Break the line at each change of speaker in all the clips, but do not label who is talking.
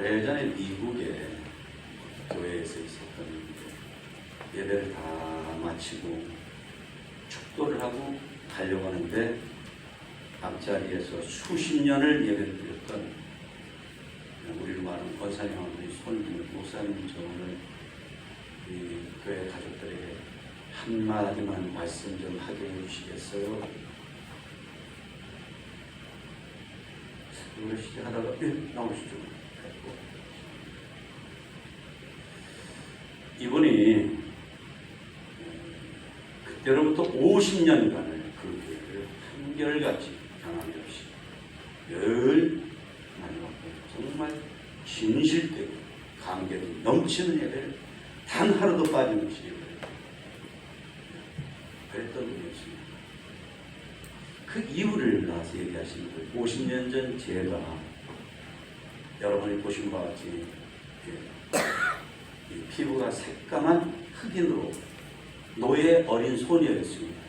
오래전에 미국에 교회에서 있었던 예배를 다 마치고 축도를 하고 가려고 하는데 앞자리에서 수십 년을 예배를 드렸던 우리로 말하는 권사님 아버지 손님 목사님 저 오늘 이 교회 가족들에게 한마디만 말씀 좀 하게 해주시겠어요? 그러시지 하다가 나오시죠. 이분이 그때로부터 50년간을 그 교회를 한결같이 변함이 없이 늘 정말 진실되고 감격이 넘치는 예배를 단 하루도 빠짐없이 그랬던 분이었습니다. 그 이유를 나와서 얘기하시는 거예요. 50년 전 제가 여러분이 보신 바와 같이 이 피부가 새까만 흑인으로 노예 어린 소녀였습니다.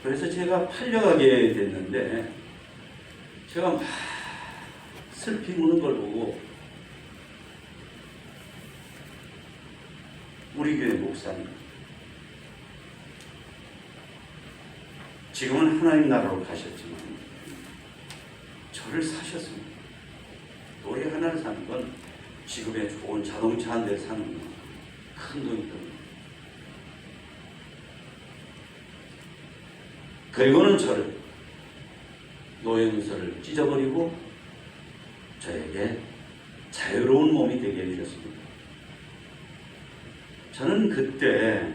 그래서 제가 팔려가게 됐는데 제가 막 슬피 우는 걸 보고 우리 교회 목사님 지금은 하나님 나라로 가셨지만 저를 사셨습니다. 노래 하나를 사는 건 지금의 좋은 자동차 한 대 사는 건 큰 돈이 듭니다. 그리고는 저를 노예문서를 찢어버리고 저에게 자유로운 몸이 되게 해주셨습니다. 저는 그때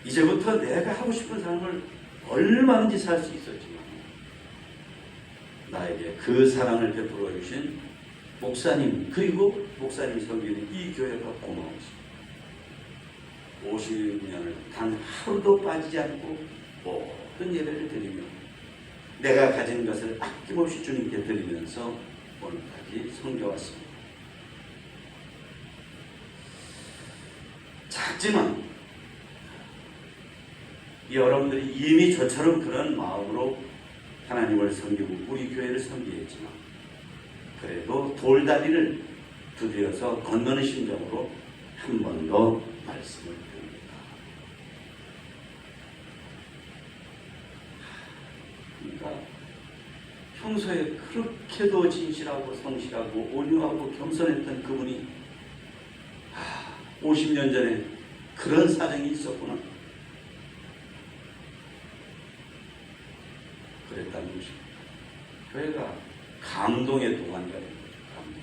이제부터 내가 하고 싶은 삶을 얼마든지 살 수 있었지만 나에게 그 사랑을 베풀어 주신 목사님 그리고 목사님 섬기는 이 교회가 고마웠습니다. 50년을 단 하루도 빠지지 않고 모든 예배를 드리며 내가 가진 것을 아낌없이 주님께 드리면서 오늘까지 섬겨왔습니다. 작지만 여러분들이 이미 저처럼 그런 마음으로 하나님을 섬기고 우리 교회를 섬기겠지만 그래도 돌다리를 두드려서 건너는 심정으로 한 번 더 말씀을 드립니다. 그러니까 평소에 그렇게도 진실하고 성실하고 온유하고 겸손했던 그분이 50년 전에 그런 사정이 있었구나. 그랬다는 것입니다. 교회가 감동의 동안이 됩니다. 감동.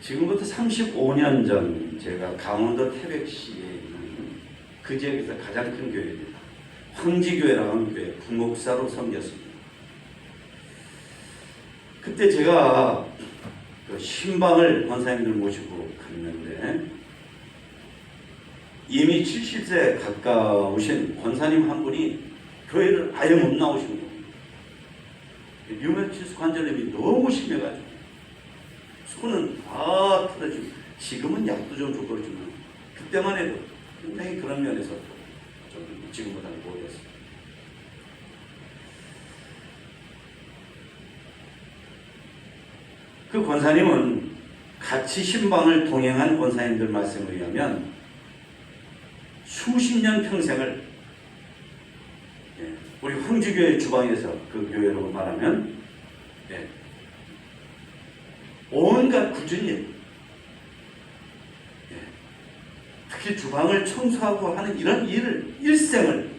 지금부터 35년 전 제가 강원도 태백시에 있는 그 지역에서 가장 큰 교회입니다. 황지교회라고 하는 교회 부목사로 섬겼습니다. 그때 제가 그 신방을 권사님들 모시고 갔는데 이미 70세 가까우신 권사님 한 분이 교회를 아예 못 나오신 겁니다. 류메티스 관절염이 너무 심해가지고 손은 다 틀어지고 지금은 약도 좀 줬고 그러지만 그때만 해도 굉장히 그런 면에서 좀 지금보다는 모르겠습니다. 그 권사님은 같이 신방을 동행한 권사님들 말씀에 의하면 수십 년 평생을 우리 황지교회 주방에서 그 교회로 말하면 온갖 굳은 일 특히 주방을 청소하고 하는 이런 일을 일생을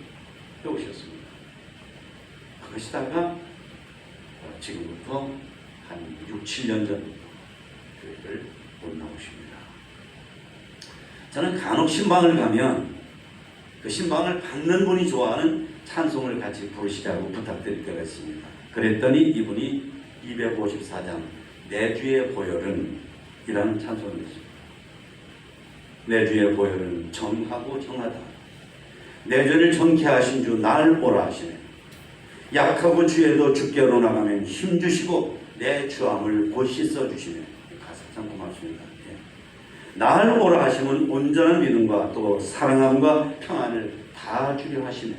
해오셨습니다. 그것이다가 지금부터 한 6, 7년 전 교회를 못 나오십니다. 저는 간혹 신방을 가면 그 신방을 받는 분이 좋아하는 찬송을 같이 부르시자고 부탁드릴 때가 있습니다. 그랬더니 이분이 254장 내 주의 보혈은 이라는 찬송을 했습니다. 내 주의 보혈은 정하고 정하다. 내 죄를 정케 하신 주 날 오라 하시네. 약하고 주에도 주께로 나가면 힘주시고 내 주함을 곧 씻어주시네. 가사 참 고맙습니다. 날 오라 하시면 온전한 믿음과 또 사랑함과 평안을 다 주려 하시네.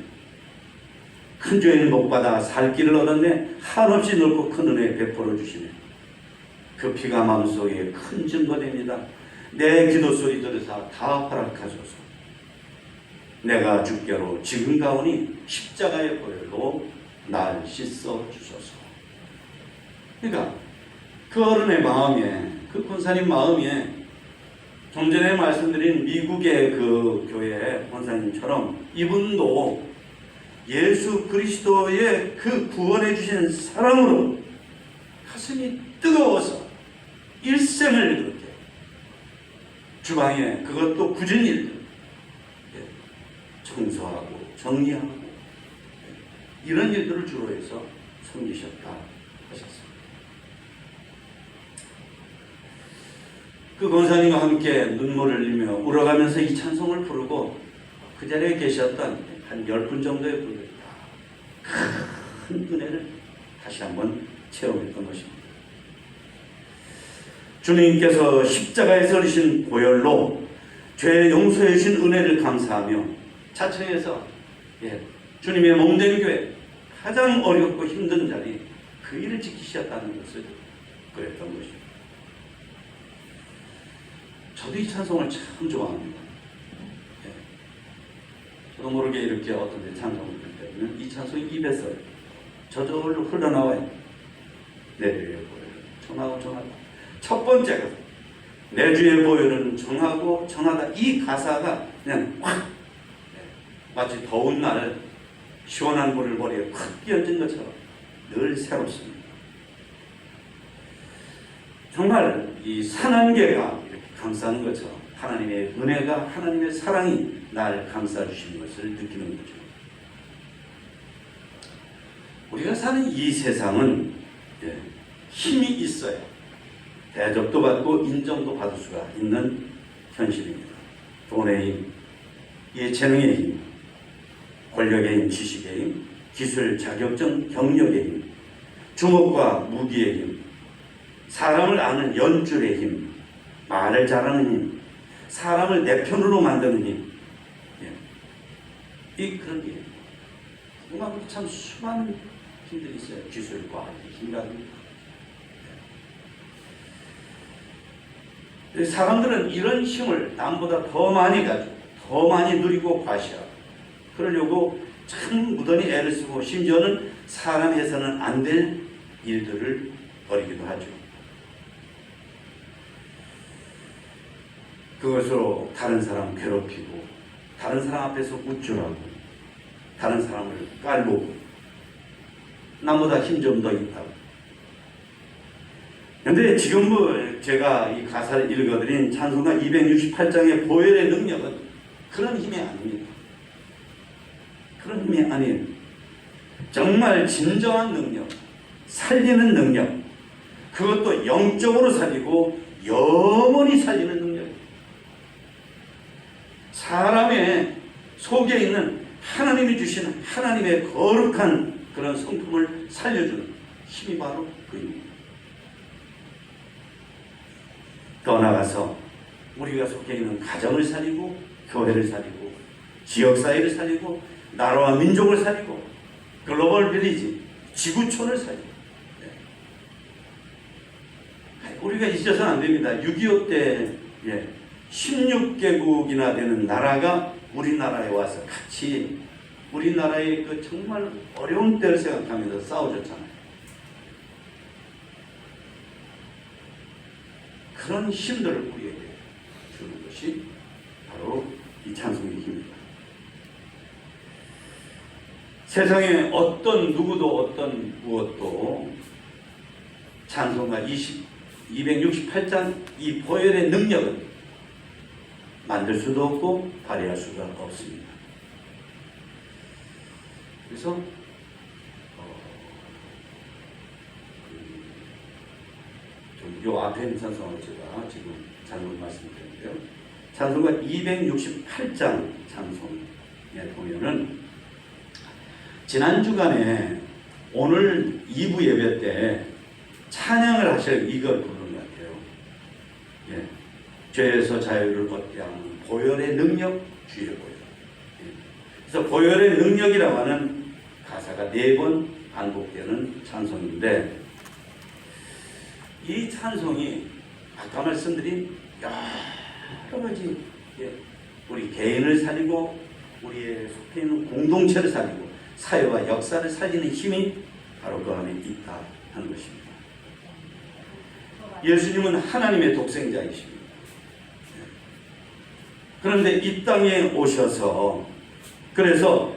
큰 죄인 복받아 살 길을 얻었네 한없이 넓고 큰 은혜 베풀어 주시네. 그 피가 마음속에 큰 증거됩니다. 내 기도 소리 들으사 다 허락하소서. 내가 주께로 지금 가오니 십자가의 보혈로 날 씻어 주소서. 그러니까 그 어른의 마음에, 그 권사님 마음에 좀 전에 말씀드린 미국의 그 교회 권사님처럼 이분도 예수 그리스도의 그 구원해 주신 사랑으로 가슴이 뜨거워서 일생을 그렇게 주방에 그것도 굳은 일들 청소하고 정리하고 이런 일들을 주로 해서 섬기셨다 하셨습니다. 그 권사님과 함께 눈물을 흘리며 울어가면서 이 찬송을 부르고 그 자리에 계셨던 한 10분 정도의 분들이 큰 은혜를 다시 한번 체험했던 것입니다. 주님께서 십자가에서 흘리신 보혈로 죄 용서해 주신 은혜를 감사하며 자청에서 주님의 몸된 교회 가장 어렵고 힘든 자리 그 일을 지키셨다는 것을 그랬던 것입니다. 저도 이 찬송을 참 좋아합니다. 저도 모르게 이렇게 어떤 데 찬송을 할 때는 이 찬송이 입에서 저절로 흘러나와요. 내 주의 보혈은 정하고 정하다. 첫 번째 가사 내 주의 보혈은 정하고 정하다. 이 가사가 그냥 확 마치 더운 날 시원한 물을 머리에 확 끼얹은 것처럼 늘 새롭습니다. 정말 이 산안개가 이렇게 감싸는 것처럼 하나님의 은혜가, 하나님의 사랑이 나를 감싸 주시는 것을 느끼는 거죠. 우리가 사는 이 세상은 힘이 있어야 대접도 받고 인정도 받을 수가 있는 현실입니다. 돈의 힘, 예체능의 힘, 권력의 힘, 지식의 힘, 기술, 자격증, 경력의 힘, 주먹과 무기의 힘, 사람을 아는 연줄의 힘, 말을 잘하는 힘, 사람을 내 편으로 만드는 힘, 이 그런 게 음악도 참 수많은 힘들이 있어요. 기술과 힘이라든가. 사람들은 이런 힘을 남보다 더 많이 가지고 더 많이 누리고 과시하고 그러려고 참 무던히 애를 쓰고 심지어는 사람이 해서는 안 될 일들을 벌이기도 하죠. 그것으로 다른 사람 괴롭히고 다른 사람 앞에서 우쭐하고 다른 사람을 깔보고 나보다 힘 좀 더 있다고. 그런데 지금 제가 이 가사를 읽어드린 찬송가 268장의 보혈의 능력은 그런 힘이 아닙니다. 그런 힘이 아니에요. 정말 진정한 능력, 살리는 능력, 그것도 영적으로 살리고 영원히 살리는 능력입니다. 사람의 속에 있는 하나님이 주신 하나님의 거룩한 그런 성품을 살려주는 힘이 바로 그입니다. 더 나아가서 우리가 속해 있는 가정을 살리고 교회를 살리고 지역사회를 살리고 나라와 민족을 살리고 글로벌 빌리지 지구촌을 살리고 우리가 잊어서는 안 됩니다. 6.25 때 16개국이나 되는 나라가 우리나라에 와서 같이 우리나라의 그 정말 어려운 때를 생각하면서 싸워줬잖아요. 그런 힘들을 우리에게 주는 것이 바로 이 찬송의 힘입니다. 세상에 어떤 누구도 어떤 무엇도 찬송가 268장 이 보혈의 능력은 만들 수도 없고 발휘할 수가 없습니다. 그래서 요 앞에 있는 찬송을 제가 지금 잘못 말씀드렸는데요. 찬송가 268장 찬송에 보면은 지난 주간에 오늘 2부 예배 때 찬양을 하실 이걸 부르는 것 같아요. 죄에서 자유를 얻게 하는 보혈의 능력, 주의 보혈. 그래서 보혈의 능력이라고 하는 가사 가사가 4번 반복되는 찬송인데, 이 찬송이 아까 말씀드린 여러 가지 우리 개인을 살리고 우리의 속해 있는 공동체를 살리고 사회와 역사를 살리는 힘이 바로 그 안에 있다 하는 것입니다. 예수님은 하나님의 독생자이십니다. 그런데 이 땅에 오셔서 그래서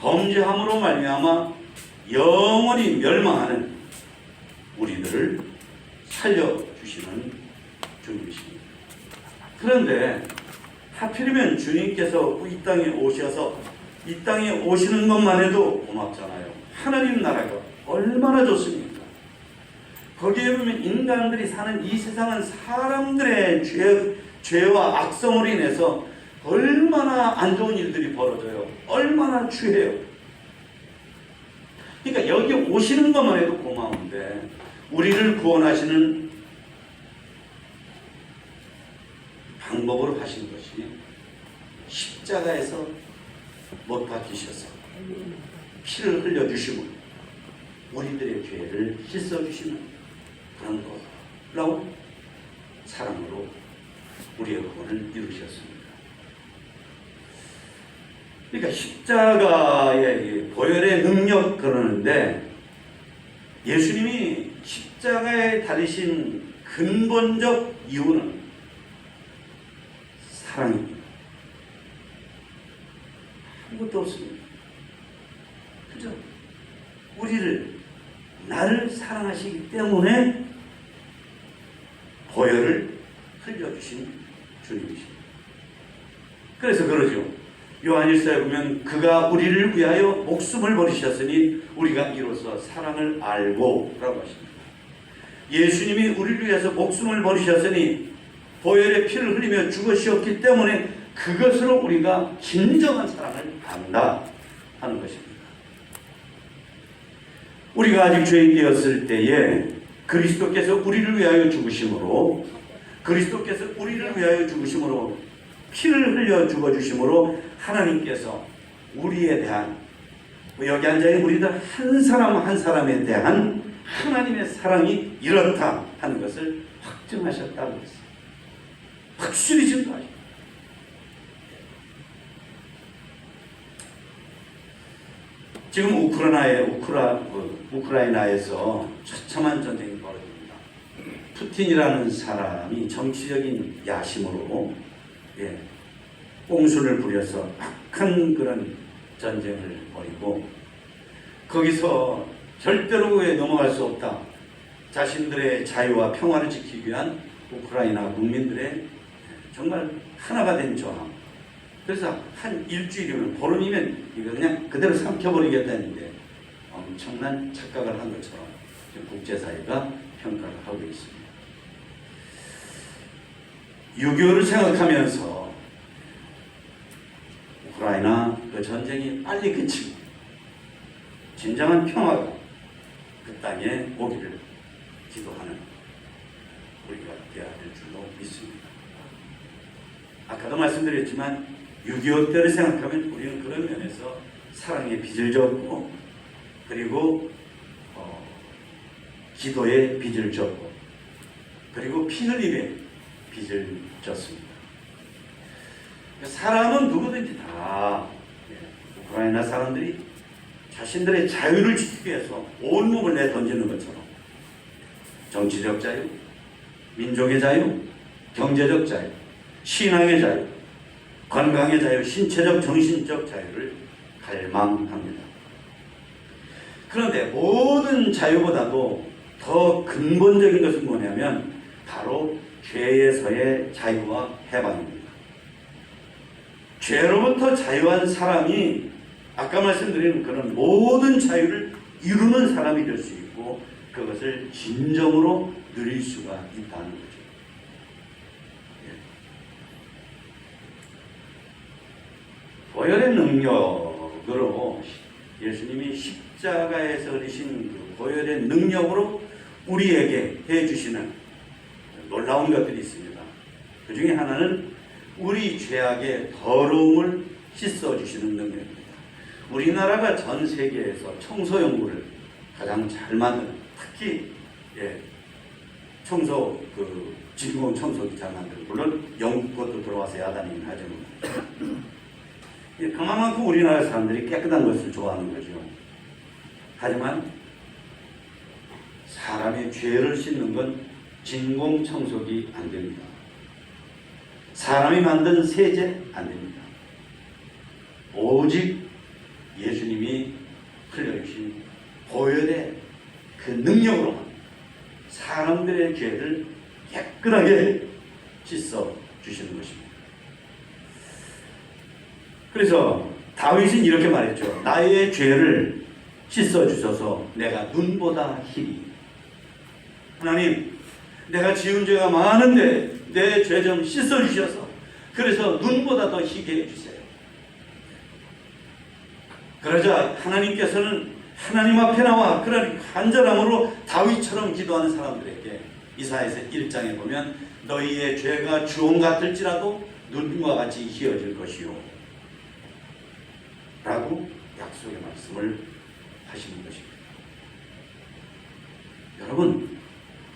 범죄함으로 말미암아 영원히 멸망하는 우리들을 살려주시는 주님이십니다. 그런데 하필이면 주님께서 이 땅에 오셔서 이 땅에 오시는 것만 해도 고맙잖아요. 하나님 나라가 얼마나 좋습니까? 거기에 보면 인간들이 사는 이 세상은 사람들의 죄와 악성으로 인해서 얼마나 안 좋은 일들이 벌어져요. 얼마나 취해요. 그러니까 여기 오시는 것만 해도 고마운데 우리를 구원하시는 방법으로 하신 것이 십자가에서 못 박히셔서 피를 흘려주시고 우리들의 죄를 씻어주시는 그런 거라고 사랑으로 우리의 구원을 이루셨습니다. 그러니까 십자가의 보혈의 능력 그러는데 예수님이 십자가에 달리신 근본적 이유는 사랑입니다. 아무것도 없습니다. 그죠? 나를 사랑하시기 때문에 보혈을 흘려주신 주님이십니다. 그래서 그러죠. 요한일서에 보면 그가 우리를 위하여 목숨을 버리셨으니 우리가 이로써 사랑을 알고 라고 하십니다. 예수님이 우리를 위해서 목숨을 버리셨으니 보혈의 피를 흘리며 죽으셨기 때문에 그것으로 우리가 진정한 사랑을 안다 하는 것입니다. 우리가 아직 죄인되었을 때에 그리스도께서 우리를 위하여 죽으심으로 피를 흘려 죽어주심으로 하나님께서 우리에 대한 여기 앉아있는 우리들 한 사람 한 사람에 대한 하나님의 사랑이 이렇다 하는 것을 확증하셨다고 했어요. 확실히 증거하셨다. 지금 우크라이나에서 처참한 전쟁이 벌어집니다. 푸틴이라는 사람이 정치적인 야심으로 꽁수를 부려서 악한 그런 전쟁을 벌이고 거기서 절대로 넘어갈 수 없다. 자신들의 자유와 평화를 지키기 위한 우크라이나 국민들의 정말 하나가 된 저항. 그래서 한 일주일이면 보름이면 이거 그냥 그대로 삼켜버리겠다는데 엄청난 착각을 한 것처럼 지금 국제사회가 평가를 하고 있습니다. 6.25를 생각하면서 우크라이나 그 전쟁이 빨리 그치고 진정한 평화가 그 땅에 오기를 기도하는 우리가 되어야 될 줄로 믿습니다. 아까도 말씀드렸지만 6.25 때를 생각하면 우리는 그런 면에서 사랑의 빚을 졌고 그리고 기도의 빚을 졌고 그리고 피 흘림의 빚을 졌습니다. 사람은 누구든지 다 우크라이나 사람들이 자신들의 자유를 지키기 위해서 온몸을 내던지는 것처럼 정치적 자유, 민족의 자유, 경제적 자유, 신앙의 자유, 건강의 자유, 신체적, 정신적 자유를 갈망합니다. 그런데 모든 자유보다도 더 근본적인 것은 뭐냐면 바로 죄에서의 자유와 해방입니다. 죄로부터 자유한 사람이 아까 말씀드린 그런 모든 자유를 이루는 사람이 될 수 있고 그것을 진정으로 누릴 수가 있다는 거죠. 보혈의 능력으로 예수님이 십자가에서 흘리신 그 보혈의 능력으로 우리에게 해주시는 놀라운 것들이 있습니다. 그 중에 하나는 우리 죄악의 더러움을 씻어주시는 능력입니다. 우리나라가 전 세계에서 청소 연구를 가장 잘 만든, 특히 청소 진공 청소기 잘 만든, 물론 영국 것도 들어와서 야단이긴 하지만 그만큼 우리나라 사람들이 깨끗한 것을 좋아하는 거죠. 하지만 사람의 죄를 씻는 건 진공 청소기 안 됩니다. 사람이 만든 세제 안 됩니다. 오직 예수님이 흘려주신 보혈의 그 능력으로만 사람들의 죄를 깨끗하게 씻어 주시는 것입니다. 그래서 다윗은 이렇게 말했죠. 나의 죄를 씻어 주셔서 내가 눈보다 희리. 하나님, 내가 지은 죄가 많은데 내 죄 좀 씻어 주셔서 그래서 눈보다 더 희게 해주세요. 그러자 하나님께서는 하나님 앞에 나와 그런 간절함으로 다윗처럼 기도하는 사람들에게 이사야서 1장에 보면 너희의 죄가 주홍 같을지라도 눈과 같이 희어질 것이요 라고 약속의 말씀을 하시는 것입니다. 여러분,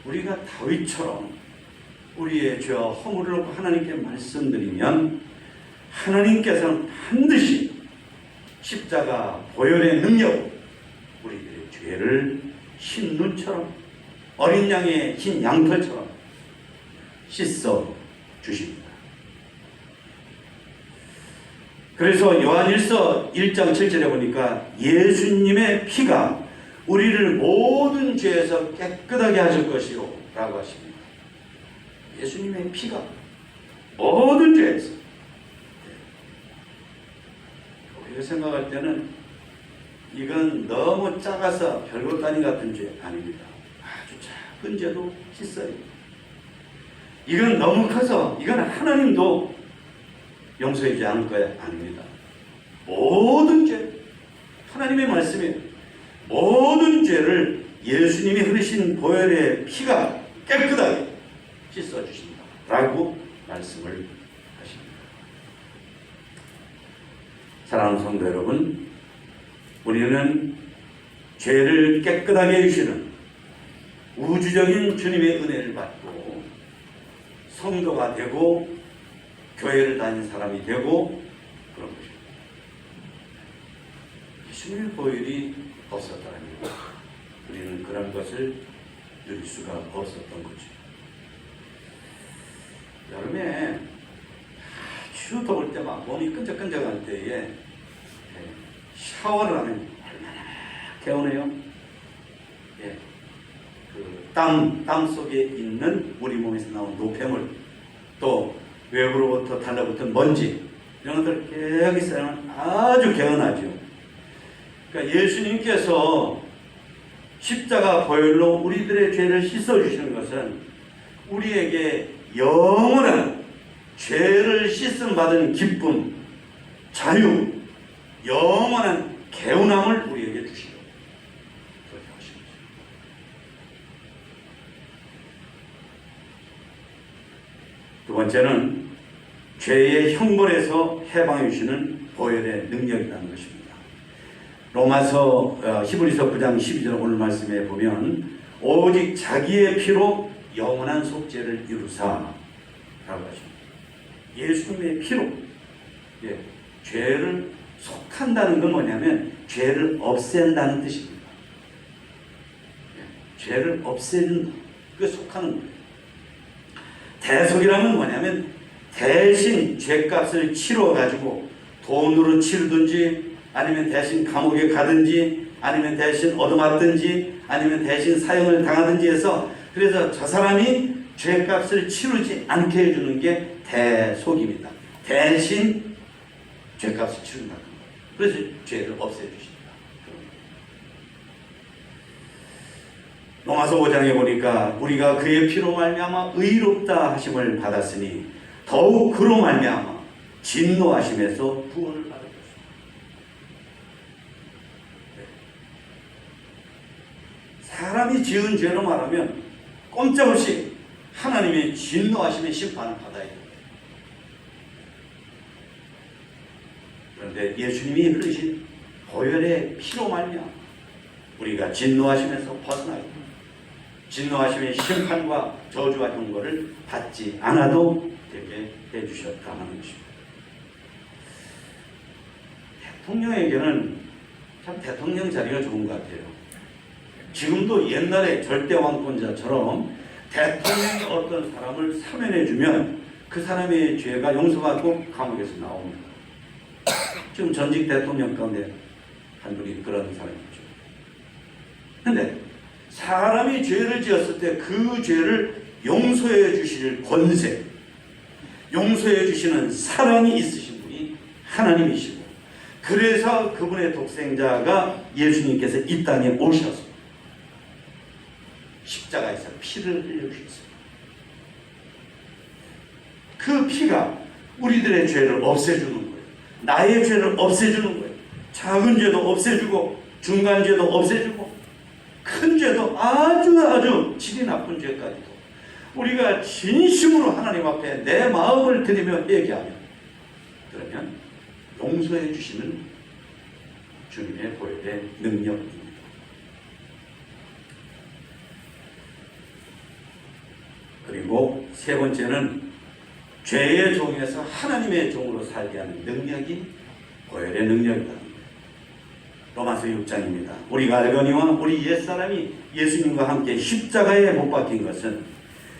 우리가 다윗처럼 우리의 죄와 허물을 놓고 하나님께 말씀드리면 하나님께서는 반드시 십자가 보혈의 능력으로 우리들의 죄를 흰 눈처럼 어린 양의 흰 양털처럼 씻어 주십니다. 그래서 요한일서 1장 7절에 보니까 예수님의 피가 우리를 모든 죄에서 깨끗하게 하실 것이요 라고 하십니다. 예수님의 피가 모든 죄에서, 우리가 생각할 때는 이건 너무 작아서 별것 아닌 같은 죄 아닙니다. 아주 작은 죄도 씻어요. 이건 너무 커서 이건 하나님도 용서하지 않을 거야 아닙니다. 모든 죄, 하나님의 말씀이에요. 모든 죄를 예수님이 흐르신 보혈의 피가 깨끗하게 씻어주신다 라고 말씀을 하십니다. 사랑하는 성도 여러분, 우리는 죄를 깨끗하게 해주시는 우주적인 주님의 은혜를 받고 성도가 되고 교회를 다니는 사람이 되고 그런 것입니다. 예수님의 보혈이 없었다면 우리는 그런 것을 누릴 수가 없었던 거죠. 여름에 아주 더울 때 막 몸이 끈적끈적할 때에 샤워를 하면 얼마나 개운해요. 땀 속에 있는 우리 몸에서 나온 노폐물, 또 외부로부터 달라붙은 먼지, 이런 것들 깨끗이 쌓으면 아주 개운하죠. 그러니까 예수님께서 십자가 보혈로 우리들의 죄를 씻어주시는 것은 우리에게 영원한 죄를 씻음 받은 기쁨, 자유, 영원한 개운함을 우리에게 주시고 그렇게 하신 거죠. 두 번째는 죄의 형벌에서 해방해 주시는 보혈의 능력이라는 것입니다. 로마서 히브리서 9장 12절 오늘 말씀에 보면 오직 자기의 피로 영원한 속죄를 이루사 라고 하십니다. 예수님의 피로 죄를 속한다는 건 뭐냐면 죄를 없앤다는 뜻입니다. 죄를 없애는, 그 속하는 거예요. 대속이라면 뭐냐면 대신 죄값을 치러가지고 돈으로 치르든지 아니면 대신 감옥에 가든지 아니면 대신 얻어맞든지 아니면 대신 사형을 당하든지 해서, 그래서 저 사람이 죄값을 치르지 않게 해주는 게 대속입니다. 대신 죄값을 치른다는 거예요. 그래서 죄를 없애주십니다. 로마서 5장에 보니까 우리가 그의 피로 말미암아 의롭다 하심을 받았으니 더욱 그로 말미암아 진노하심에서 구원을 받을 것입니다. 사람이 지은 죄로 말하면 꼼짝없이 하나님의 진노하심의 심판을 받아야 됩니다. 그런데 예수님이 흘리신 보혈의 피로 말미암아 우리가 진노하심에서 벗어나야 됩니다. 진노하심의 심판과 저주와 형벌을 받지 않아도 되게 해주셨다 하는 것입니다. 대통령에게는 참 대통령 자리가 좋은 것 같아요. 지금도 옛날에 절대왕권자처럼 대통령이 어떤 사람을 사면해주면 그 사람의 죄가 용서받고 감옥에서 나옵니다. 지금 전직 대통령 가운데 한 분이 그런 사람이죠. 근데 사람이 죄를 지었을 때 그 죄를 용서해 주실 권세, 용서해 주시는 사랑이 있으신 분이 하나님이시고, 그래서 그분의 독생자가 예수님께서 이 땅에 오셔서 십자가에서 피를 흘려주셨습니다. 그 피가 우리들의 죄를 없애주는 거예요. 나의 죄를 없애주는 거예요. 작은 죄도 없애주고 중간 죄도 없애주고 큰 죄도 아주 질이 나쁜 죄까지도 우리가 진심으로 하나님 앞에 내 마음을 드리며 얘기하면, 그러면 용서해 주시는 주님의 보혈의 능력입니다. 그리고 세 번째는 죄의 종에서 하나님의 종으로 살게 하는 능력이 보혈의 능력이다. 로마서 6장입니다. 우리가 알거니와 우리 옛사람이 예수님과 함께 십자가에 못 박힌 것은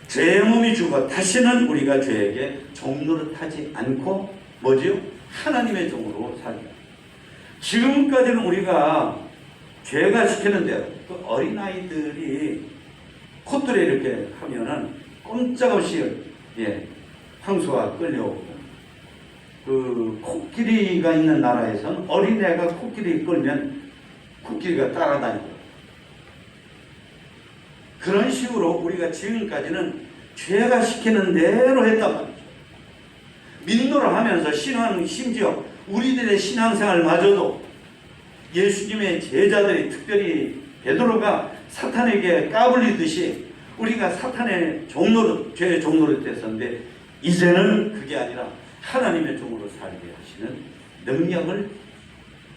죄의 몸이 죽어 다시는 우리가 죄에게 종노릇하지 않고 뭐지요? 하나님의 종으로 살게. 지금까지는 우리가 죄가 시키는 대로 그 어린아이들이 콧들에 이렇게 하면은 꼼짝없이 황소가 끌려오고, 그 코끼리가 있는 나라에서는 어린애가 코끼리 끌면 코끼리가 따라다니고, 그런 식으로 우리가 지금까지는 죄가 시키는 대로 했단 말이죠. 민노를 하면서 심지어 우리들의 신앙생활마저도 예수님의 제자들이, 특별히 베드로가 사탄에게 까불리듯이 우리가 사탄의 종노릇, 죄의 종노릇 됐었는데, 이제는 그게 아니라 하나님의 종으로 살게 하시는 능력을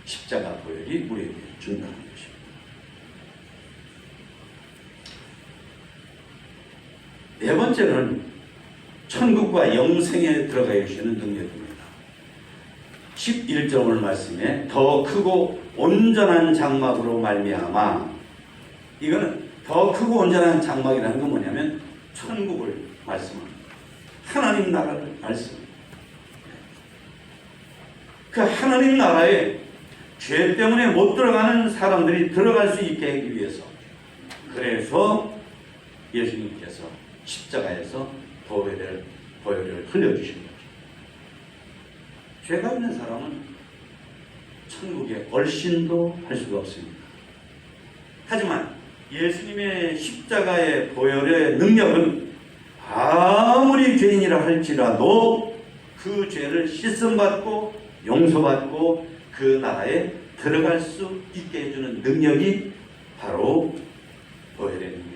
십자가 보혈이 우리에게 준다는 것입니다. 네 번째는 천국과 영생에 들어가 계시는 능력입니다. 11절 말씀에 더 크고 온전한 장막으로 말미암아, 이거는 더 크고 온전한 장막이라는 건 뭐냐면 천국을 말씀합니다. 하나님 나라를 말씀합니다. 그 하나님 나라에 죄 때문에 못 들어가는 사람들이 들어갈 수 있게 하기 위해서, 그래서 예수님께서 십자가에서 보혈을 흘려주신 거죠. 죄가 있는 사람은 천국에 얼씬도 할 수가 없습니다. 하지만 예수님의 십자가의 보혈의 능력은 아무리 죄인이라 할지라도 그 죄를 씻음받고 용서받고 그 나라에 들어갈 수 있게 해주는 능력이 바로 보혈의 능력입니다.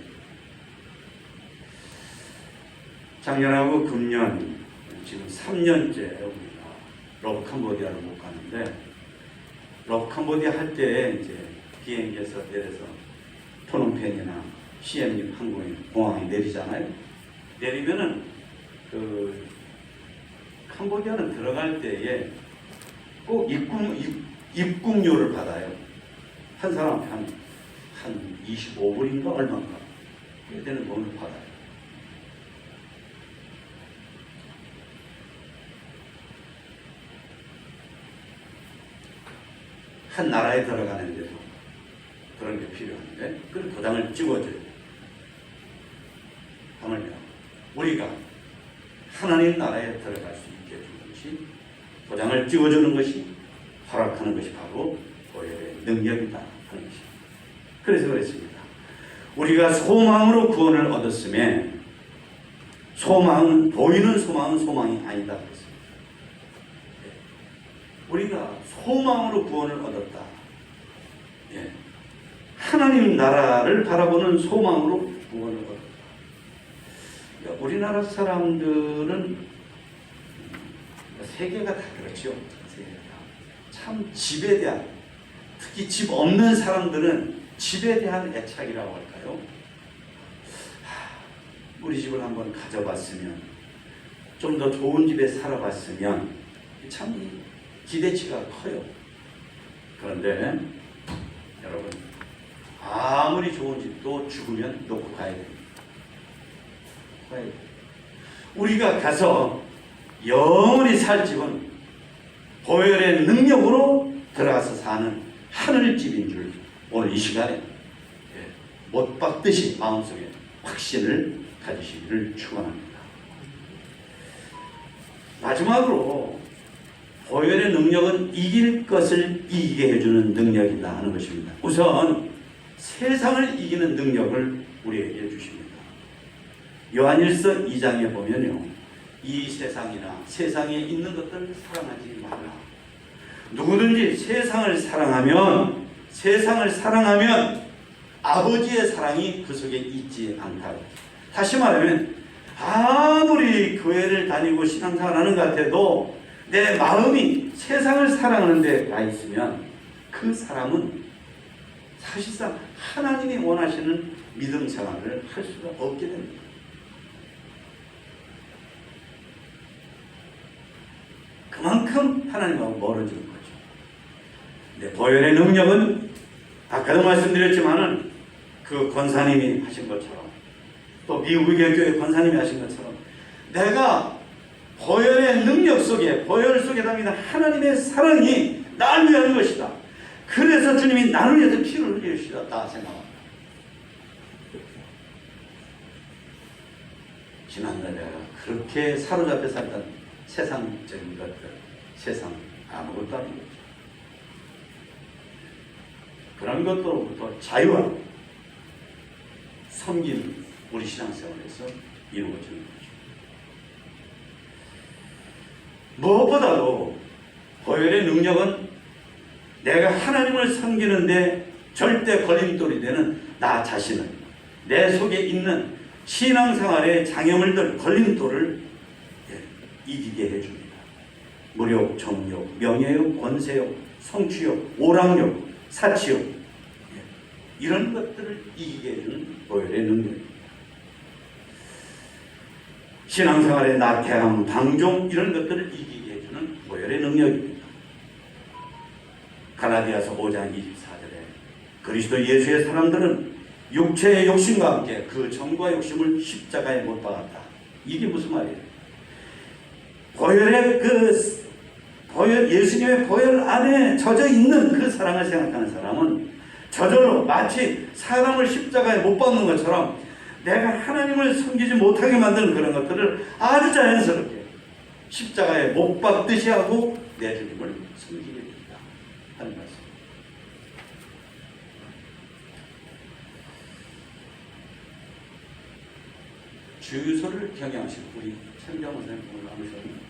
작년하고 금년 지금 3년째 우리가 러브 캄보디아를 못 가는데, 러브 캄보디아 할 때 이제 비행기에서 내려서 토놈펜이나 시엠립 공항에 내리잖아요. 내리면은 그 캄보디아는 들어갈 때에 꼭 입국료를 받아요. 한 사람한테 한 25불인가 얼마인가 그렇게 되는 돈을 받아요. 한 나라에 들어가는데도 그런 게 필요한데, 그 도장을 찍어줘요. 하물며 우리가 하나님 나라에 들어갈 수 있게 해주는 것이, 도장을 찍어주는 것이, 허락하는 것이 바로 보혈의 능력이다 하는 것입니다. 그래서 그랬습니다. 우리가 소망으로 구원을 얻었음에, 소망은, 보이는 소망은 소망이 아니다 그랬습니다. 우리가 소망으로 구원을 얻었다. 하나님 나라를 바라보는 소망으로 구원을 얻었다. 그러니까 우리나라 사람들은 세계가 다 그렇죠. 세계가 참 집에 대한 특히 집 없는 사람들은 집에 대한 애착이라고 할까요? 우리 집을 한번 가져봤으면, 좀 더 좋은 집에 살아봤으면 참 기대치가 커요. 그런데 여러분, 아무리 좋은 집도 죽으면 놓고 가야 됩니다. 우리가 가서 영원히 살 집은 보혈의 능력으로 들어가서 사는 하늘집인 줄 오늘 이 시간에 못 박듯이 마음속에 확신을 가지시기를 축원합니다. 마지막으로 보혈의 능력은 이길 것을 이기게 해주는 능력이다 하는 것입니다. 우선 세상을 이기는 능력을 우리에게 주십니다. 요한일서 2장에 보면요, 이 세상이나 세상에 있는 것들을 사랑하지 말라. 누구든지 세상을 사랑하면 아버지의 사랑이 그 속에 있지 않다. 다시 말하면 아무리 교회를 다니고 신앙생활 하는 것 같아도 내 마음이 세상을 사랑하는 데 가 있으면 그 사람은 사실상 하나님이 원하시는 믿음 생활을 할 수가 없게 됩니다. 그만큼 하나님하고 멀어지는 거죠. 네, 보혈의 능력은 아까도 말씀드렸지만은 그 권사님이 하신 것처럼, 또 미국의 교회 권사님이 하신 것처럼, 내가 보혈의 능력 속에, 보혈 속에 담긴 하나님의 사랑이 나를 위한 것이다. 그래서 주님이 나를 위해서 피를 흘리셨다 생각합니다. 지난날에 내가 그렇게 사로잡혀 살던 세상적인 것들, 세상 아무것도 아닌 거죠. 그런 것들로부터 자유와 섬기는 우리 신앙생활에서 이루어지는 거죠. 무엇보다도 보혈의 능력은 내가 하나님을 섬기는데 절대 걸림돌이 되는 나 자신을, 내 속에 있는 신앙생활의 장애물들, 걸림돌을 이기게 해줍니다. 무력, 정욕, 명예욕, 권세욕, 성취욕, 오랑욕, 사치욕, 이런 것들을 이기게 해주는 보혈의 능력입니다. 신앙생활의 나태함, 방종, 이런 것들을 이기게 해주는 보혈의 능력입니다. 갈라디아서 5장 24절에 그리스도 예수의 사람들은 육체의 욕심과 함께 그 정과 욕심을 십자가에 못 박았다. 이게 무슨 말이에요? 보혈의 예수님의 보혈 안에 젖어 있는 그 사랑을 생각하는 사람은 저절로 마치 사람을 십자가에 못 박는 것처럼 내가 하나님을 섬기지 못하게 만드는 그런 것들을 아주 자연스럽게 십자가에 못 박듯이 하고 내 주님을 섬기게 됩니다 하는 말씀. 주유소를 경영하시는 우리 천정 원사님 오늘 나오셨는데,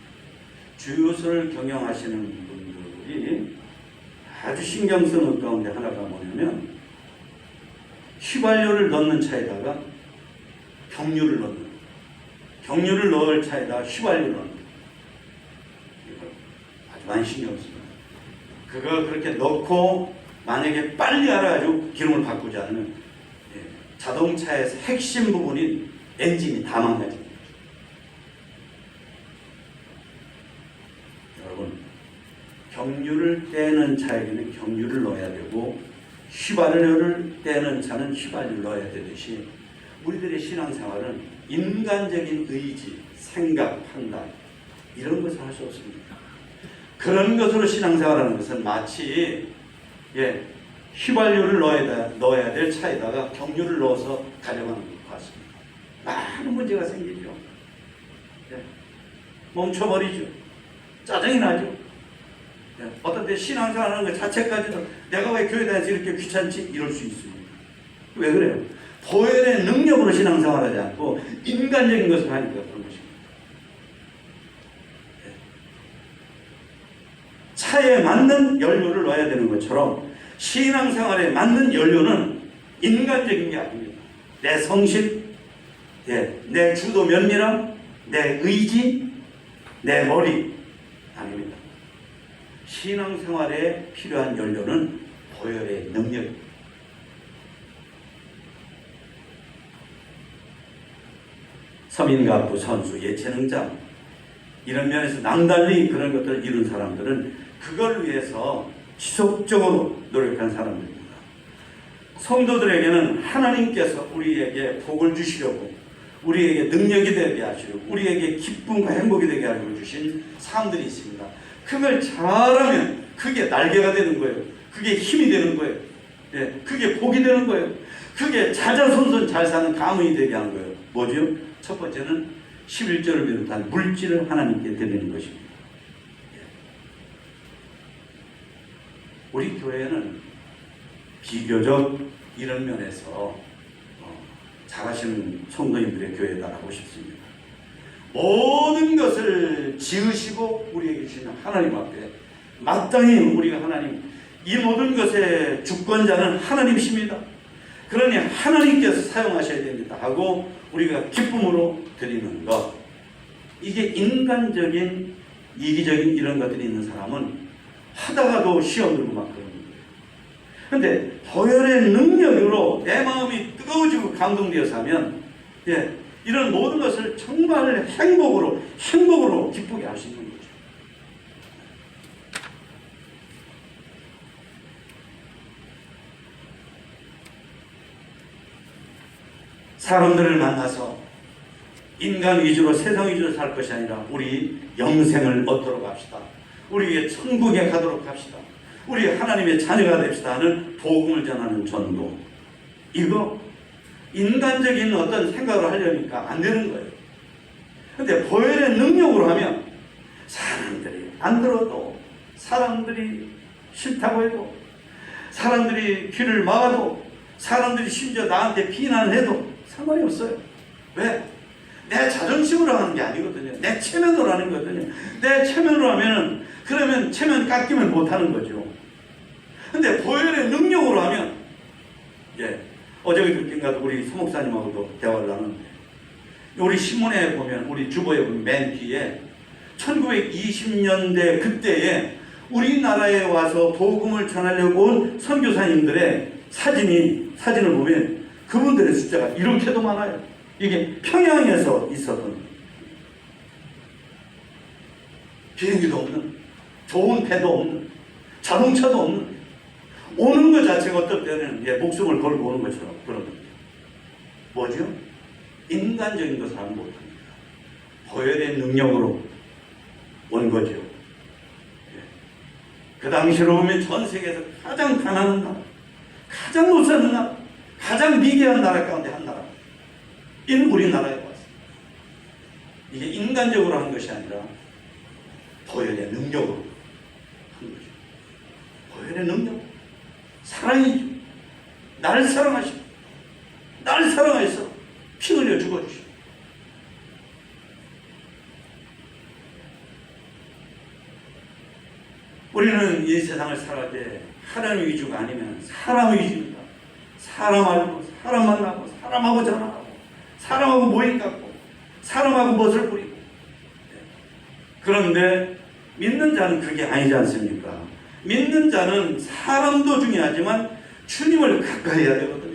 주유소를 경영하시는 분들이 아주 신경 쓰는 가운데 하나가 뭐냐면 휘발유를 넣는 차에다가 경유를 넣는, 경유를 넣을 차에다가 휘발유를 넣는, 이걸 아주 많이 신경 씁니다. 그거 그렇게 넣고 만약에 빨리 알아가지고 기름을 바꾸지 않으면 자동차에서 핵심 부분인 엔진이 다 망가집니다. 여러분, 경유를 떼는 차에는 경유를 넣어야 되고 휘발유를 떼는 차는 휘발유를 넣어야 되듯이 우리들의 신앙생활은 인간적인 의지, 생각, 판단 이런 것을 할 수 없습니다. 그런 것으로 신앙생활하는 것은 마치 휘발유를 넣어야 될 차에다가 경유를 넣어서 가져가는 것 같습니다. 많은 문제가 생기죠. 멈춰버리죠. 짜증이 나죠. 어떤 때 신앙생활하는 것 자체까지도 내가 왜 교회 다니면서 이렇게 귀찮지? 이럴 수 있습니다. 왜 그래요? 보혈의 능력으로 신앙생활하지 않고 인간적인 것을 하니까 그런 것입니다. 차에 맞는 연료를 넣어야 되는 것처럼 신앙생활에 맞는 연료는 인간적인 게 아닙니다. 내 성실, 내 주도 면밀함, 내 의지, 내 머리 아닙니다. 신앙생활에 필요한 연료는 보혈의 능력. 서민가부, 선수, 예체능자 이런 면에서 남달리 그런 것들을 이룬 사람들은 그걸 위해서 지속적으로 노력한 사람들입니다. 성도들에게는 하나님께서 우리에게 복을 주시려고, 우리에게 능력이 되게 하시려고, 우리에게 기쁨과 행복이 되게 하려고 주신 삶들이 있습니다. 그걸 잘하면 그게 날개가 되는 거예요. 그게 힘이 되는 거예요. 예, 그게 복이 되는 거예요. 그게 자자손손 잘 사는 가문이 되게 하는 거예요. 뭐죠? 첫 번째는 11절을 비롯한 물질을 하나님께 드리는 것입니다. 예. 우리 교회는 비교적 이런 면에서 잘하시는 성도님들의 교회다라고 싶습니다. 모든 것을 지으시고 우리에게 주시는 하나님 앞에 마땅히 우리가 하나님, 이 모든 것의 주권자는 하나님이십니다. 그러니 하나님께서 사용하셔야 됩니다 하고 우리가 기쁨으로 드리는 것, 이게 인간적인 이기적인 이런 것들이 있는 사람은 하다가도 시험 들고 막 그러는 거예요. 그런데 보혈의 능력으로 내 마음이 뜨거워지고 감동되어서 하면, 예, 이런 모든 것을 정말 행복으로 기쁘게 할 수 있는 거죠. 사람들을 만나서 인간 위주로, 세상 위주로 살 것이 아니라 우리 영생을 얻도록 합시다. 우리 천국에 가도록 합시다. 우리 하나님의 자녀가 됩시다 하는 복음을 전하는 전도. 이거 인간적인 어떤 생각을 하려니까 안 되는 거예요. 근데 보혈의 능력으로 하면 사람들이 안 들어도, 사람들이 싫다고 해도, 사람들이 귀를 막아도, 사람들이 심지어 나한테 비난을 해도 상관이 없어요. 왜? 내 자존심으로 하는 게 아니거든요. 내 체면으로 하는 거거든요. 내 체면으로 하면은, 그러면 체면 깎이면 못하는 거죠. 근데 보혈의 능력으로 하면, 예, 어제 그저께인가도 우리 소목사님하고도 대화를 나눴는데, 우리 신문에 보면, 우리 주보에 보면 맨 뒤에 1920년대 그때에 우리나라에 와서 복음을 전하려고 온 선교사님들의 사진을 보면 그분들의 숫자가 이렇게도 많아요. 이게 평양에서 있었던, 비행기도 없는, 좋은 배도 없는, 자동차도 없는, 오는 것 자체가 어떨 때는, 예, 목숨을 걸고 오는 것처럼 그런 겁니다. 뭐죠? 인간적인 것을 하면 못합니다. 보혈의 능력으로 온 거죠. 예. 그 당시로 보면 전 세계에서 가장 가난한 나라, 가장 못 사는 나라, 가장 미개한 나라 가운데 한 나라, 우리나라에 왔습니다. 이게 인간적으로 한 것이 아니라 보혈의 능력으로 한 거죠. 보혈의 능력, 사랑이죠. 나를 사랑하시고, 나를 사랑하셔서 피 흘려 죽어주시고, 우리는 이 세상을 살아갈 때 하나님 위주가 아니면 사람 위주입니다. 사람 알고, 사람 만나고, 사람하고 전화하고, 사람하고 모임 갖고, 사람하고 멋을 부리고. 그런데 믿는 자는 그게 아니지 않습니까? 믿는 자는 사람도 중요하지만 주님을 가까이 해야 되거든요.